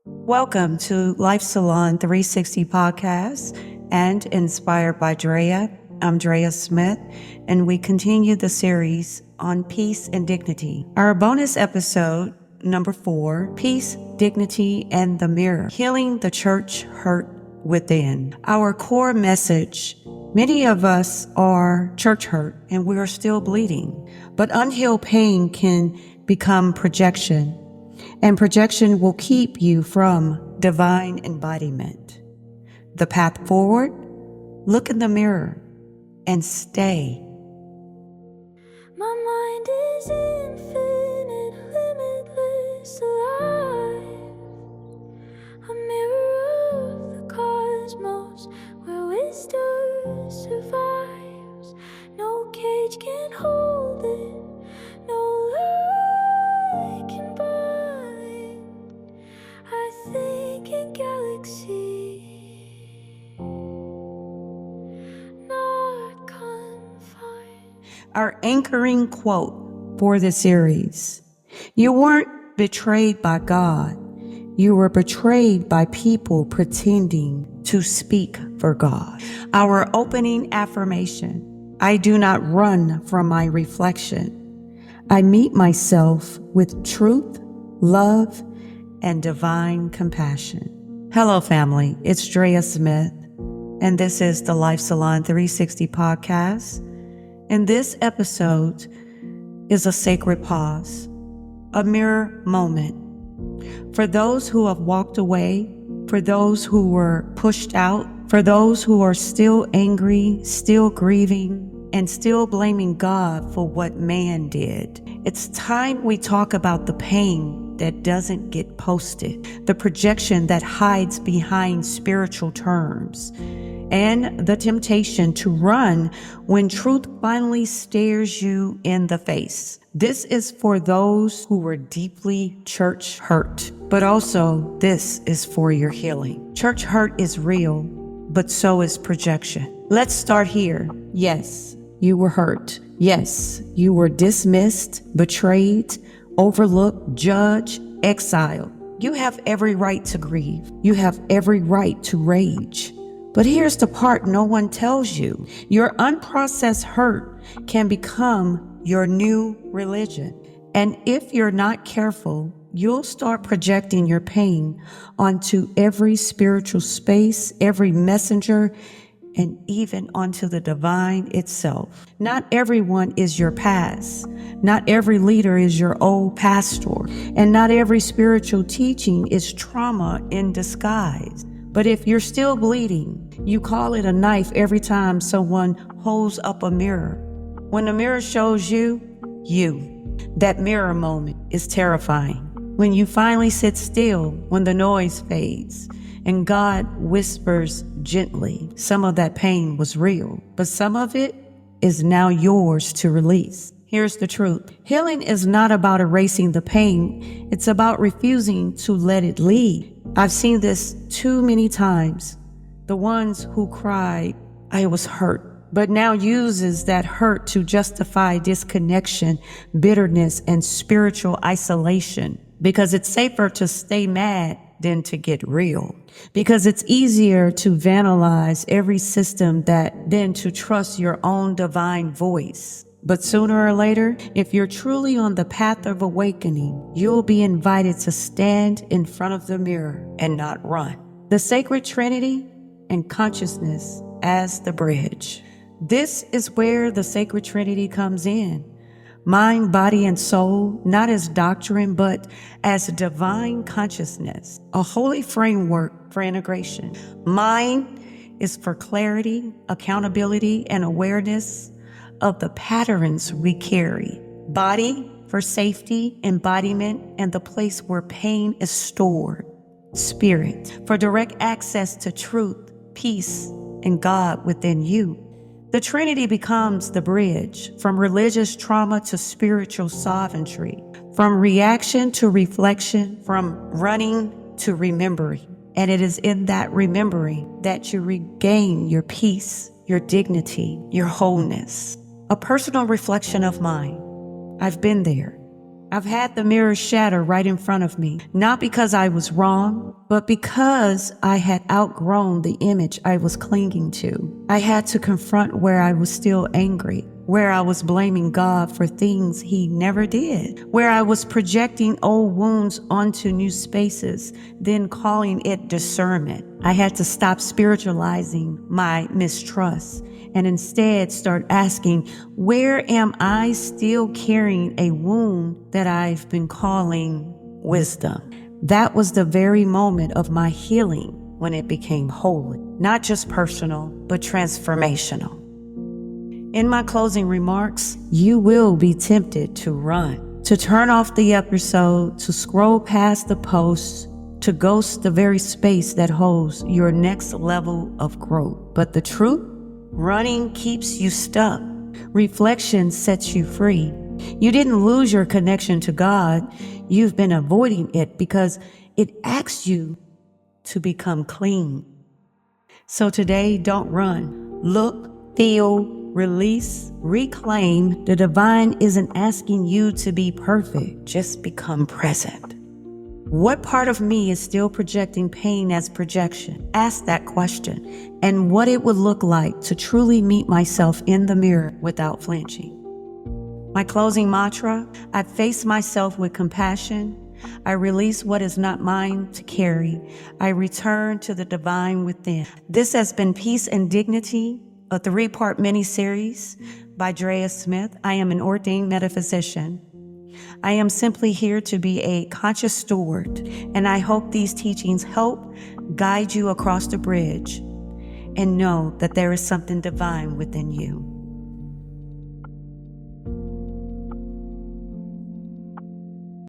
Welcome to Life Salon 360 podcast and inspired by Drea. I'm Drea Smith, and we continue the series on peace and dignity. Our bonus episode, number 4, Peace, Dignity, and the Mirror, Healing the Church Hurt Within. Our core message: many of us are church hurt and we are still bleeding, but unhealed pain can become projection, and projection will keep you from divine embodiment. The path forward: look in the mirror and stay. My mind is infinite, limitless, alive. A mirror of the cosmos where wisdom survives. No cage can hold it, no lie can bind. I think in galaxies, not confined. Our anchoring quote for the series: you weren't betrayed by God. You were betrayed by people pretending to speak for God. Our opening affirmation: I do not run from my reflection. I meet myself with truth, love, and divine compassion. Hello, family. It's Drea Smith, and this is the Life Salon 360 podcast. And this episode is a sacred pause, a mirror moment. For those who have walked away, for those who were pushed out, for those who are still angry, still grieving, and still blaming God for what man did. It's time we talk about the pain that doesn't get posted, the projection that hides behind spiritual terms, and the temptation to run when truth finally stares you in the face. This is for those who were deeply church hurt, but also this is for your healing. Church hurt is real, but so is projection. Let's start here. Yes, you were hurt. Yes, you were dismissed, betrayed, overlooked, judged, exiled. You have every right to grieve. You have every right to rage. But here's the part no one tells you. Your unprocessed hurt can become your new religion. And if you're not careful, you'll start projecting your pain onto every spiritual space, every messenger, and even onto the divine itself. Not everyone is your past. Not every leader is your old pastor. And not every spiritual teaching is trauma in disguise. But if you're still bleeding, you call it a knife every time someone holds up a mirror. When the mirror shows you, that mirror moment is terrifying. When you finally sit still, when the noise fades, and God whispers gently, some of that pain was real, but some of it is now yours to release. Here's the truth. Healing is not about erasing the pain. It's about refusing to let it lead. I've seen this too many times. The ones who cried, I was hurt, but now uses that hurt to justify disconnection, bitterness, and spiritual isolation, because it's safer to stay mad than to get real, because it's easier to vandalize every system than to trust your own divine voice. But sooner or later, if you're truly on the path of awakening, you'll be invited to stand in front of the mirror and not run. The sacred Trinity and consciousness as the bridge. This is where the sacred Trinity comes in. Mind, body, and soul, not as doctrine, but as divine consciousness, a holy framework for integration. Mind is for clarity, accountability, and awareness of the patterns we carry. Body for safety, embodiment, and the place where pain is stored. Spirit for direct access to truth, peace, and God within you. The Trinity becomes the bridge from religious trauma to spiritual sovereignty, from reaction to reflection, from running to remembering. And it is in that remembering that you regain your peace, your dignity, your wholeness. A personal reflection of mine. I've been there. I've had the mirror shatter right in front of me, not because I was wrong, but because I had outgrown the image I was clinging to. I had to confront where I was still angry, where I was blaming God for things He never did, where I was projecting old wounds onto new spaces, then calling it discernment. I had to stop spiritualizing my mistrust and instead start asking, where am I still carrying a wound that I've been calling wisdom? That was the very moment of my healing when it became holy, not just personal, but transformational. In my closing remarks, you will be tempted to run, to turn off the episode, to scroll past the posts, to ghost the very space that holds your next level of growth. But the truth? Running keeps you stuck. Reflection sets you free. You didn't lose your connection to God. You've been avoiding it because it asks you to become clean. So today, don't run. Look, feel, release, reclaim. The divine isn't asking you to be perfect. Just become present. What part of me is still projecting pain as projection? Ask that question and what it would look like to truly meet myself in the mirror without flinching. My closing mantra: I face myself with compassion. I release what is not mine to carry. I return to the divine within. This has been Peace and Dignity, a 3-part mini-series by Drea Smith. I am an ordained metaphysician. I am simply here to be a conscious steward, and I hope these teachings help guide you across the bridge and know that there is something divine within you.